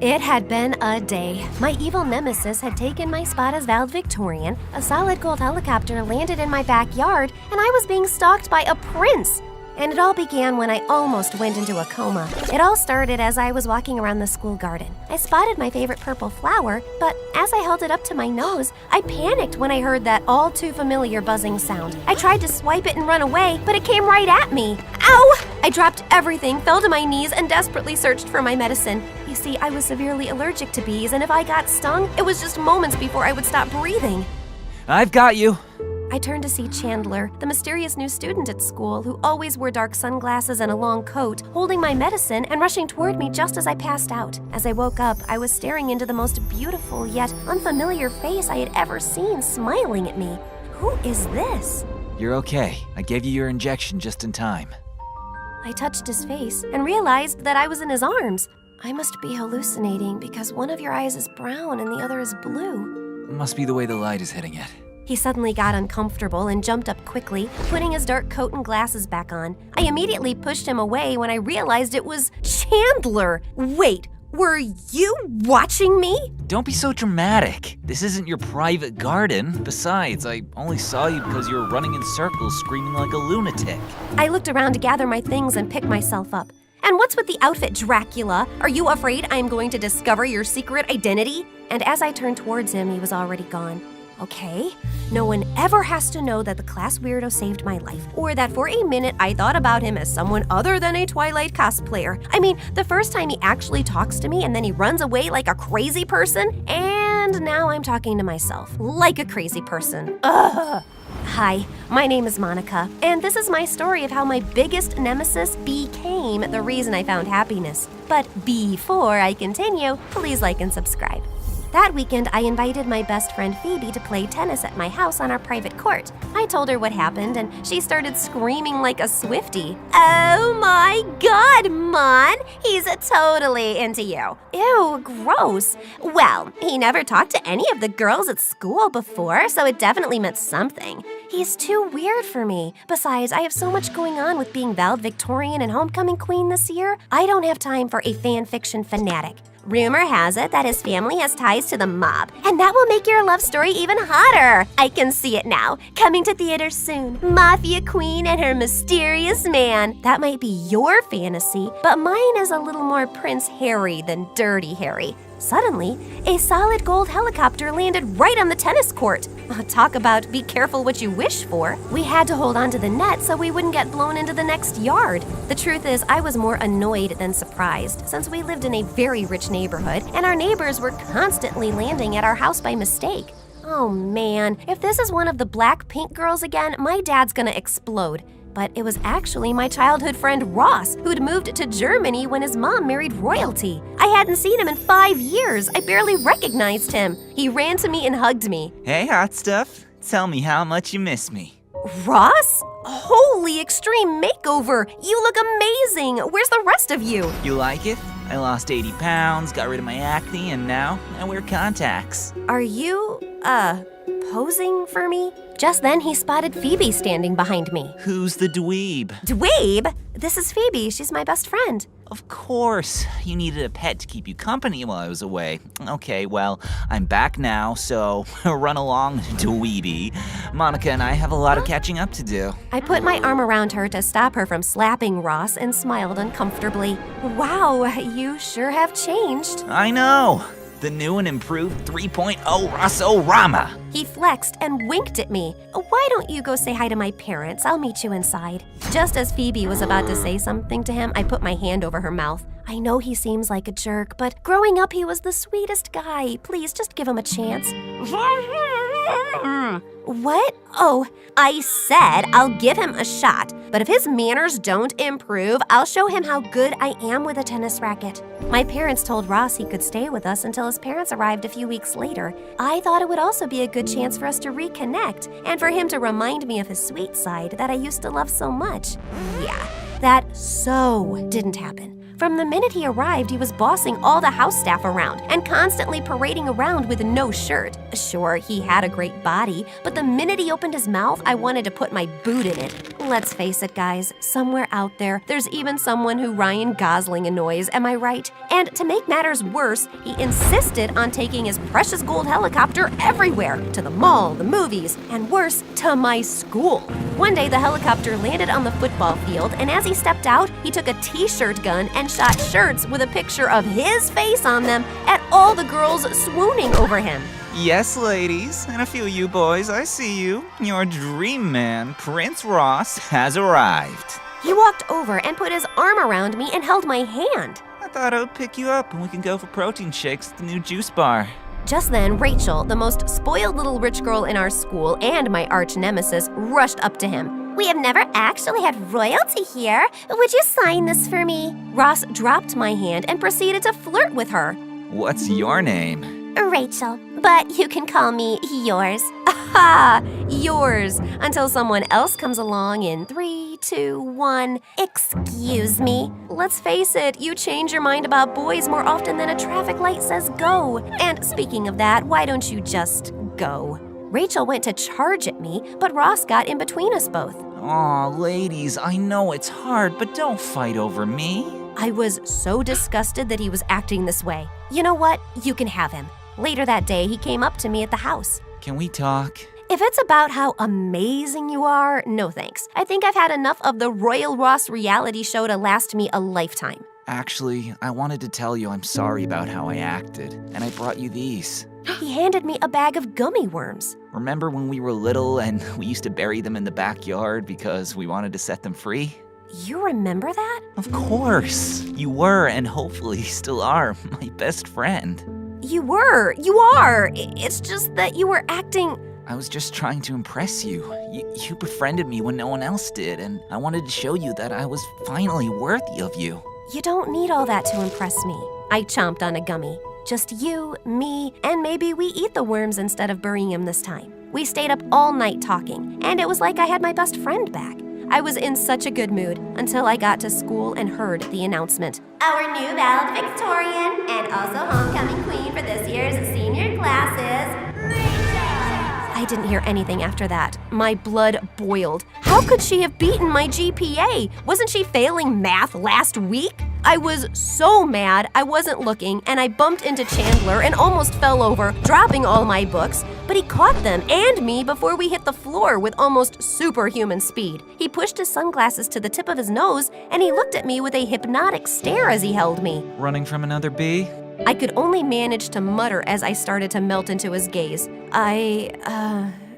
It had been a day. My evil nemesis had taken my spot as valedictorian, a solid gold helicopter landed in my backyard, and I was being stalked by a prince. And it all began when I almost went into a coma. It all started as I was walking around the school garden. I spotted my favorite purple flower, but as I held it up to my nose, I panicked when I heard that all too familiar buzzing sound. I tried to swipe it and run away, but it came right at me. Ow! I dropped everything, fell to my knees, and desperately searched for my medicine. You see, I was severely allergic to bees, and if I got stung, it was just moments before I would stop breathing. I've got you. I turned to see Chandler, the mysterious new student at school who always wore dark sunglasses and a long coat, holding my medicine and rushing toward me just as I passed out. As I woke up, I was staring into the most beautiful yet unfamiliar face I had ever seen smiling at me. Who is this? You're okay. I gave you your injection just in time. I touched his face and realized that I was in his arms. I must be hallucinating because one of your eyes is brown and the other is blue. Must be the way the light is hitting it. He suddenly got uncomfortable and jumped up quickly, putting his dark coat and glasses back on. I immediately pushed him away when I realized it was Chandler. Wait, were you watching me? Don't be so dramatic. This isn't your private garden. Besides, I only saw you because you were running in circles screaming like a lunatic. I looked around to gather my things and pick myself up. And what's with the outfit, Dracula? Are you afraid I'm going to discover your secret identity? And as I turned towards him, he was already gone. Okay, no one ever has to know that the class weirdo saved my life, or that for a minute I thought about him as someone other than a Twilight cosplayer. I mean, the first time he actually talks to me and then he runs away like a crazy person, and now I'm talking to myself like a crazy person. Ugh. Hi, my name is Monica, and this is my story of how my biggest nemesis became the reason I found happiness. But before I continue, please like and subscribe. That weekend, I invited my best friend Phoebe to play tennis at my house on our private court. I told her what happened, and she started screaming like a Swiftie. Oh my God, Mon! He's totally into you. Ew, gross. Well, he never talked to any of the girls at school before, so it definitely meant something. He's too weird for me. Besides, I have so much going on with being valedictorian and homecoming queen this year. I don't have time for a fan fiction fanatic. Rumor has it that his family has ties to the mob, and that will make your love story even hotter. I can see it now, coming to theaters soon. Mafia Queen and her mysterious man. That might be your fantasy, but mine is a little more Prince Harry than Dirty Harry. Suddenly, a solid gold helicopter landed right on the tennis court. Talk about be careful what you wish for. We had to hold on to the net so we wouldn't get blown into the next yard. The truth is, I was more annoyed than surprised, since we lived in a very rich neighborhood and our neighbors were constantly landing at our house by mistake. Oh man, if this is one of the Blackpink girls again, my dad's gonna explode. But it was actually my childhood friend Ross, who'd moved to Germany when his mom married royalty. I hadn't seen him in 5 years. I barely recognized him. He ran to me and hugged me. Hey, hot stuff. Tell me how much you miss me. Ross? Holy extreme makeover! You look amazing! Where's the rest of you? You like it? I lost 80 pounds, got rid of my acne, and now I wear contacts. Are you, posing for me? Just then, he spotted Phoebe standing behind me. Who's the dweeb? Dweeb? This is Phoebe. She's my best friend. Of course. You needed a pet to keep you company while I was away. Okay, well, I'm back now, so run along, dweeby. Monica and I have a lot of catching up to do. I put my arm around her to stop her from slapping Ross and smiled uncomfortably. Wow, you sure have changed. I know. The new and improved 3.0 Rosso-Rama. He flexed and winked at me. Why don't you go say hi to my parents? I'll meet you inside. Just as Phoebe was about to say something to him, I put my hand over her mouth. I know he seems like a jerk, but growing up he was the sweetest guy. Please, just give him a chance. What? Oh, I said I'll give him a shot, but if his manners don't improve, I'll show him how good I am with a tennis racket. My parents told Ross he could stay with us until his parents arrived a few weeks later. I thought it would also be a good chance for us to reconnect and for him to remind me of his sweet side that I used to love so much. Yeah, that so didn't happen. From the minute he arrived, he was bossing all the house staff around and constantly parading around with no shirt. Sure, he had a great body, but the minute he opened his mouth, I wanted to put my boot in it. Let's face it, guys, somewhere out there, there's even someone who Ryan Gosling annoys, am I right? And to make matters worse, he insisted on taking his precious gold helicopter everywhere, to the mall, the movies, and worse, to my school. One day, the helicopter landed on the football field, and as he stepped out, he took a t-shirt gun and shot shirts with a picture of his face on them at all the girls swooning over him. Yes, ladies, and a few of you boys, I see you. Your dream man, Prince Ross, has arrived. He walked over and put his arm around me and held my hand. I thought I would pick you up and we can go for protein shakes at the new juice bar. Just then, Rachel, the most spoiled little rich girl in our school and my arch nemesis, rushed up to him. "We have never actually had royalty here. Would you sign this for me?" Ross dropped my hand and proceeded to flirt with her. What's your name? Rachel, but you can call me yours. Aha! Yours. Until someone else comes along in 3, 2, 1. Excuse me. Let's face it, you change your mind about boys more often than a traffic light says go. And speaking of that, why don't you just go? Rachel went to charge at me, but Ross got in between us both. Aw, ladies, I know it's hard, but don't fight over me. I was so disgusted that he was acting this way. You know what? You can have him. Later that day, he came up to me at the house. Can we talk? If it's about how amazing you are, no thanks. I think I've had enough of the Royal Ross reality show to last me a lifetime. Actually, I wanted to tell you I'm sorry about how I acted, and I brought you these. He handed me a bag of gummy worms. Remember when we were little and we used to bury them in the backyard because we wanted to set them free? You remember that? Of course! You were, and hopefully still are, my best friend. You are. It's just that you were acting... I was just trying to impress you. You befriended me when no one else did, and I wanted to show you that I was finally worthy of you. You don't need all that to impress me. I chomped on a gummy. Just you, me, and maybe we eat the worms instead of burying him this time. We stayed up all night talking, and it was like I had my best friend back. I was in such a good mood until I got to school and heard the announcement. Our new valedictorian and also homecoming queen for this year's senior classes, Rachel. I didn't hear anything after that. My blood boiled. How could she have beaten my GPA? Wasn't she failing math last week? I was so mad I wasn't looking, and I bumped into Chandler and almost fell over, dropping all my books, but he caught them and me before we hit the floor with almost superhuman speed. He pushed his sunglasses to the tip of his nose, and he looked at me with a hypnotic stare as he held me. Running from another bee? I could only manage to mutter as I started to melt into his gaze.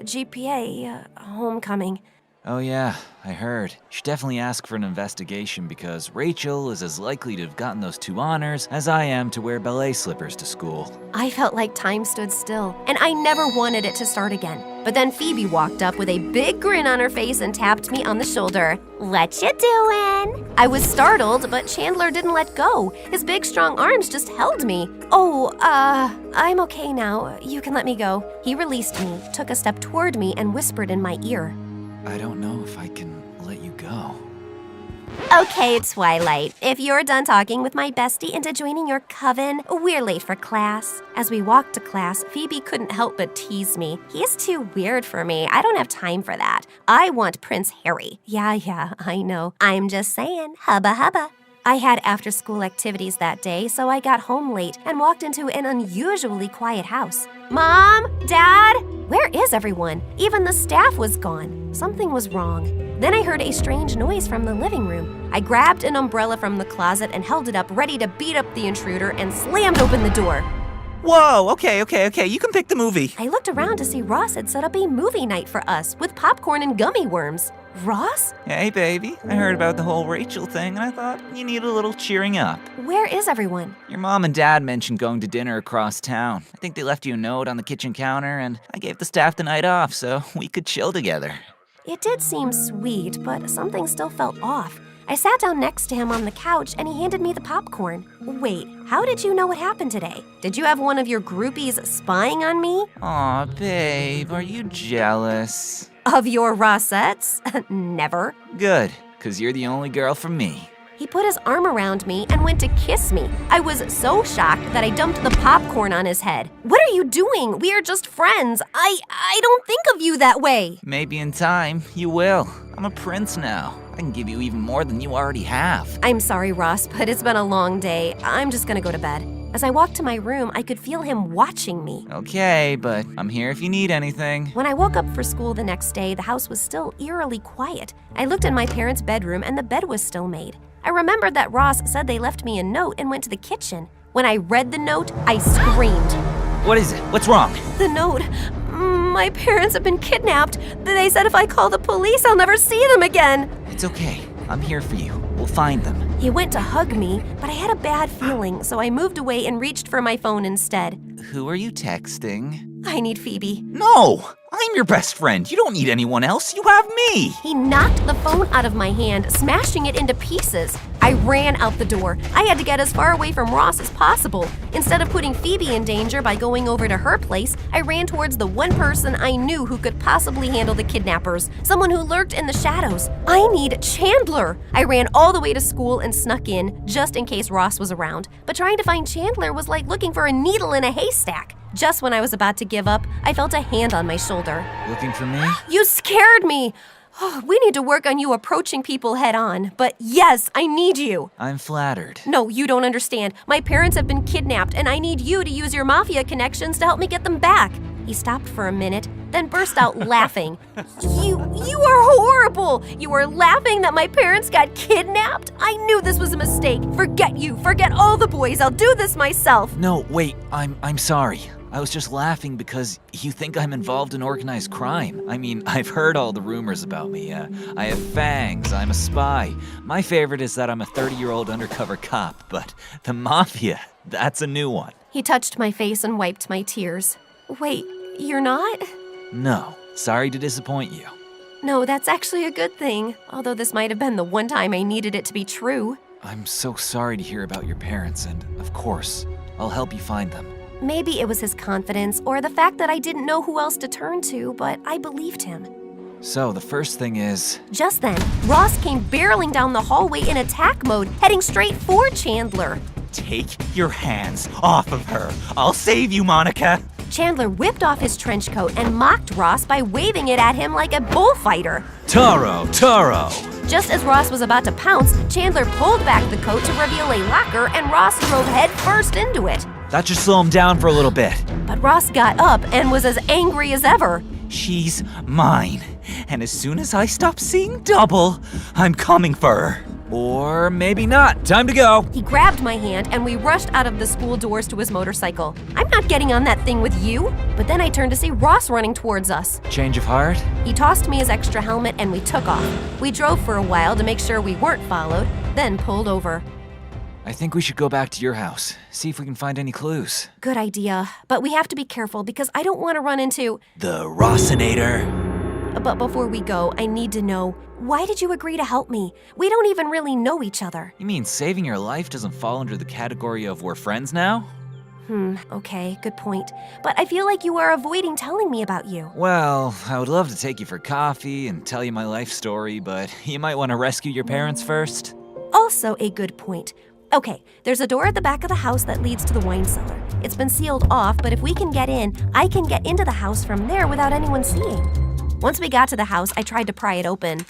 GPA, homecoming. Oh yeah, I heard. You should definitely ask for an investigation because Rachel is as likely to have gotten those 2 honors as I am to wear ballet slippers to school. I felt like time stood still, and I never wanted it to start again. But then Phoebe walked up with a big grin on her face and tapped me on the shoulder. "What you doing?" I was startled, but Chandler didn't let go. His big, strong arms just held me. I'm okay now. You can let me go. He released me, took a step toward me, and whispered in my ear. I don't know if I can let you go. Okay, Twilight, if you're done talking with my bestie into joining your coven, we're late for class. As we walked to class, Phoebe couldn't help but tease me. He's too weird for me. I don't have time for that. I want Prince Harry. Yeah, I know. I'm just saying, hubba hubba. I had after-school activities that day, so I got home late and walked into an unusually quiet house. Mom? Dad? Where is everyone? Even the staff was gone. Something was wrong. Then I heard a strange noise from the living room. I grabbed an umbrella from the closet and held it up, ready to beat up the intruder, and slammed open the door. Whoa, okay, you can pick the movie. I looked around to see Ross had set up a movie night for us with popcorn and gummy worms. Ross? Hey, baby, I heard about the whole Rachel thing, and I thought you need a little cheering up. Where is everyone? Your mom and dad mentioned going to dinner across town. I think they left you a note on the kitchen counter, and I gave the staff the night off so we could chill together. It did seem sweet, but something still felt off. I sat down next to him on the couch, and he handed me the popcorn. Wait, how did you know what happened today? Did you have one of your groupies spying on me? Aw, babe, are you jealous? Of your Rossettes? Never. Good, 'cause you're the only girl for me. He put his arm around me and went to kiss me. I was so shocked that I dumped the popcorn on his head. What are you doing? We are just friends. I don't think of you that way. Maybe in time, you will. I'm a prince now. I can give you even more than you already have. I'm sorry, Ross, but it's been a long day. I'm just gonna go to bed. As I walked to my room, I could feel him watching me. Okay, but I'm here if you need anything. When I woke up for school the next day, the house was still eerily quiet. I looked in my parents' bedroom and the bed was still made. I remembered that Ross said they left me a note and went to the kitchen. When I read the note, I screamed. What is it? What's wrong? The note. My parents have been kidnapped. They said if I call the police, I'll never see them again. It's okay. I'm here for you. We'll find them. He went to hug me, but I had a bad feeling, so I moved away and reached for my phone instead. Who are you texting? I need Phoebe. No! I'm your best friend. You don't need anyone else. You have me. He knocked the phone out of my hand, smashing it into pieces. I ran out the door. I had to get as far away from Ross as possible. Instead of putting Phoebe in danger by going over to her place, I ran towards the one person I knew who could possibly handle the kidnappers, someone who lurked in the shadows. I need Chandler. I ran all the way to school and snuck in, just in case Ross was around. But trying to find Chandler was like looking for a needle in a haystack. Just when I was about to give up, I felt a hand on my shoulder. Looking for me? You scared me! Oh, we need to work on you approaching people head on. But yes, I need you. I'm flattered. No, you don't understand. My parents have been kidnapped, and I need you to use your mafia connections to help me get them back. He stopped for a minute, then burst out laughing. You are horrible! You are laughing that my parents got kidnapped? I knew this was a mistake. Forget you. Forget all the boys. I'll do this myself. No, wait. I'm sorry. I was just laughing because you think I'm involved in organized crime. I mean, I've heard all the rumors about me. I have fangs, I'm a spy. My favorite is that I'm a 30-year-old undercover cop, but the mafia, that's a new one. He touched my face and wiped my tears. Wait, you're not? No, sorry to disappoint you. No, that's actually a good thing, although this might have been the one time I needed it to be true. I'm so sorry to hear about your parents, and of course, I'll help you find them. Maybe it was his confidence or the fact that I didn't know who else to turn to, but I believed him. So the first thing is... Just then, Ross came barreling down the hallway in attack mode, heading straight for Chandler. Take your hands off of her. I'll save you, Monica. Chandler whipped off his trench coat and mocked Ross by waving it at him like a bullfighter. Taro! Just as Ross was about to pounce, Chandler pulled back the coat to reveal a locker, and Ross drove headfirst into it. That should slow him down for a little bit. But Ross got up and was as angry as ever. She's mine. And as soon as I stop seeing double, I'm coming for her. Or maybe not. Time to go. He grabbed my hand and we rushed out of the school doors to his motorcycle. I'm not getting on that thing with you. But then I turned to see Ross running towards us. Change of heart? He tossed me his extra helmet and we took off. We drove for a while to make sure we weren't followed, then pulled over. I think we should go back to your house. See if we can find any clues. Good idea. But we have to be careful because I don't want to run into... the Rossinator. But before we go, I need to know, why did you agree to help me? We don't even really know each other. You mean saving your life doesn't fall under the category of we're friends now? Okay, good point. But I feel like you are avoiding telling me about you. Well, I would love to take you for coffee and tell you my life story, but you might want to rescue your parents first. Also a good point. Okay, there's a door at the back of the house that leads to the wine cellar. It's been sealed off, but if we can get in, I can get into the house from there without anyone seeing. Once we got to the house, I tried to pry it open.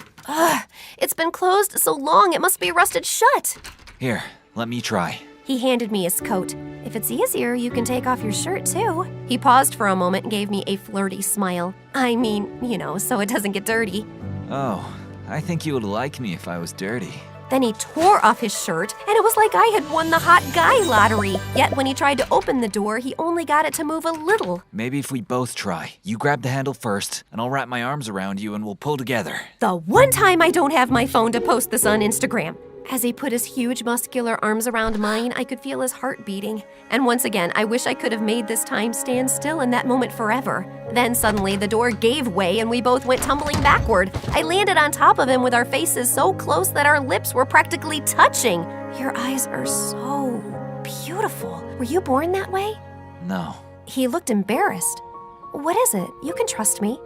It's been closed so long, it must be rusted shut. Here, let me try. He handed me his coat. If it's easier, you can take off your shirt too. He paused for a moment and gave me a flirty smile. I mean, so it doesn't get dirty. Oh, I think you would like me if I was dirty. Then he tore off his shirt, and it was like I had won the hot guy lottery. Yet when he tried to open the door, he only got it to move a little. Maybe if we both try. You grab the handle first, and I'll wrap my arms around you and we'll pull together. The one time I don't have my phone to post this on Instagram. As he put his huge muscular arms around mine, I could feel his heart beating. And once again, I wish I could have made this time stand still in that moment forever. Then suddenly, the door gave way and we both went tumbling backward. I landed on top of him with our faces so close that our lips were practically touching. Your eyes are so beautiful. Were you born that way? No. He looked embarrassed. What is it? You can trust me.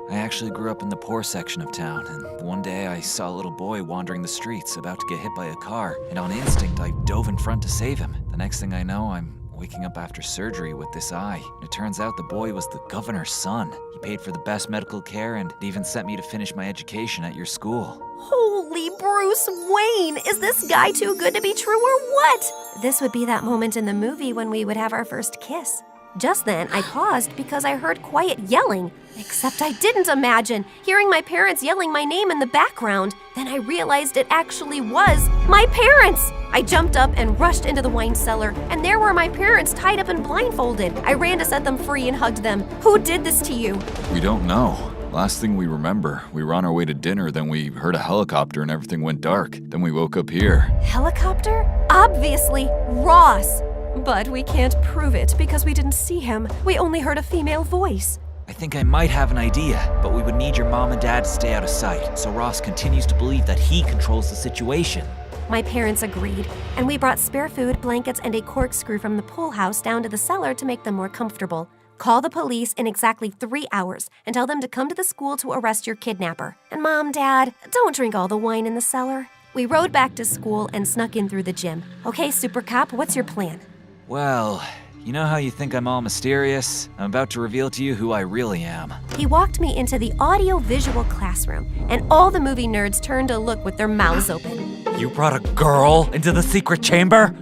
I actually grew up in the poor section of town, and one day I saw a little boy wandering the streets about to get hit by a car, and on instinct I dove in front to save him. The next thing I know, I'm waking up after surgery with this eye. And it turns out the boy was the governor's son. He paid for the best medical care and even sent me to finish my education at your school. Holy Bruce Wayne! Is this guy too good to be true or what? This would be that moment in the movie when we would have our first kiss. Just then, I paused because I heard quiet yelling. Except I didn't imagine hearing my parents yelling my name in the background. Then I realized it actually was my parents! I jumped up and rushed into the wine cellar, and there were my parents tied up and blindfolded. I ran to set them free and hugged them. Who did this to you? We don't know. Last thing we remember, we were on our way to dinner, then we heard a helicopter and everything went dark. Then we woke up here. Helicopter? Obviously, Ross. But we can't prove it because we didn't see him. We only heard a female voice. I think I might have an idea, but we would need your mom and dad to stay out of sight, so Ross continues to believe that he controls the situation. My parents agreed, and we brought spare food, blankets, and a corkscrew from the pool house down to the cellar to make them more comfortable. Call the police in exactly 3 hours and tell them to come to the school to arrest your kidnapper. And Mom, Dad, don't drink all the wine in the cellar. We rode back to school and snuck in through the gym. Okay, Super Cop, what's your plan? Well, you know how you think I'm all mysterious? I'm about to reveal to you who I really am. He walked me into the audio-visual classroom, and all the movie nerds turned to look with their mouths open. You brought a girl into the secret chamber?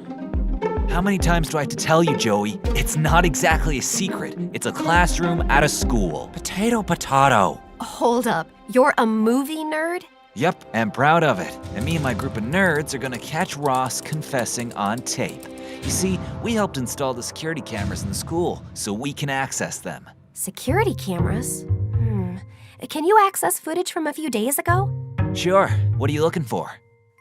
How many times do I have to tell you, Joey? It's not exactly a secret. It's a classroom at a school. Potato, potato. Hold up, you're a movie nerd? Yep, I'm proud of it. And me and my group of nerds are gonna catch Ross confessing on tape. You see, we helped install the security cameras in the school so we can access them. Security cameras? Can you access footage from a few days ago? Sure. What are you looking for?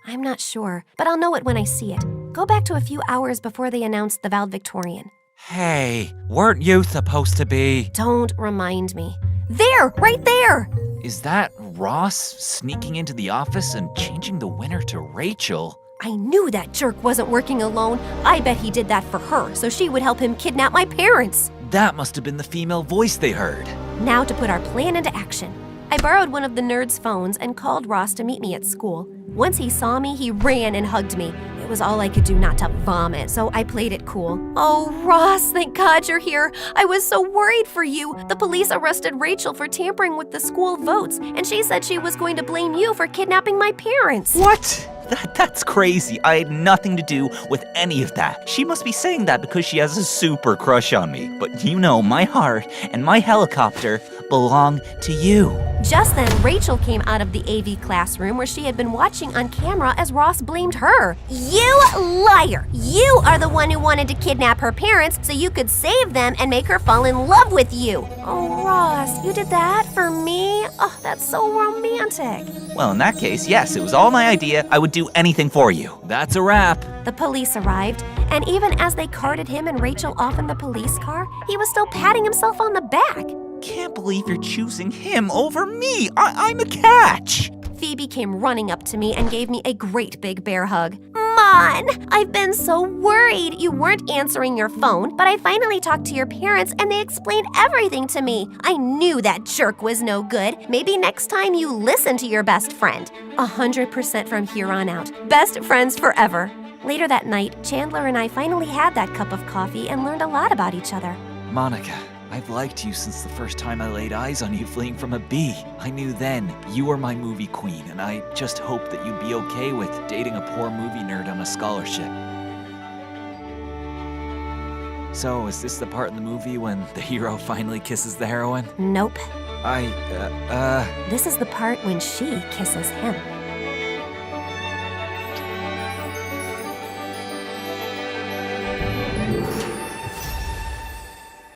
I'm not sure, but I'll know it when I see it. Go back to a few hours before they announced the valedictorian. Hey, weren't you supposed to be? Don't remind me. There, right there! Is that Ross sneaking into the office and changing the winner to Rachel? I knew that jerk wasn't working alone. I bet he did that for her, so she would help him kidnap my parents. That must have been the female voice they heard. Now to put our plan into action. I borrowed one of the nerds' phones and called Ross to meet me at school. Once he saw me, he ran and hugged me. It was all I could do not to vomit, so I played it cool. Oh, Ross, thank God you're here. I was so worried for you. The police arrested Rachel for tampering with the school votes, and she said she was going to blame you for kidnapping my parents. What? That's crazy. I had nothing to do with any of that. She must be saying that because she has a super crush on me. But you know, my heart and my helicopter belong to you. Just then, Rachel came out of the AV classroom where she had been watching on camera as Ross blamed her. You liar! You are the one who wanted to kidnap her parents so you could save them and make her fall in love with you. Oh, Ross, you did that for me? Oh, that's so romantic. Well, in that case, yes, it was all my idea. I would do anything for you. That's a wrap. The police arrived, and even as they carted him and Rachel off in the police car, he was still patting himself on the back. Can't believe you're choosing him over me. I'm a catch. Phoebe came running up to me and gave me a great big bear hug. Mon, I've been so worried you weren't answering your phone, but I finally talked to your parents and they explained everything to me. I knew that jerk was no good. Maybe next time you listen to your best friend. 100% from here on out. Best friends forever. Later that night, Chandler and I finally had that cup of coffee and learned a lot about each other. Monica, I've liked you since the first time I laid eyes on you fleeing from a bee. I knew then you were my movie queen, and I just hoped that you'd be okay with dating a poor movie nerd on a scholarship. So, is this the part in the movie when the hero finally kisses the heroine? Nope. This This is the part when she kisses him.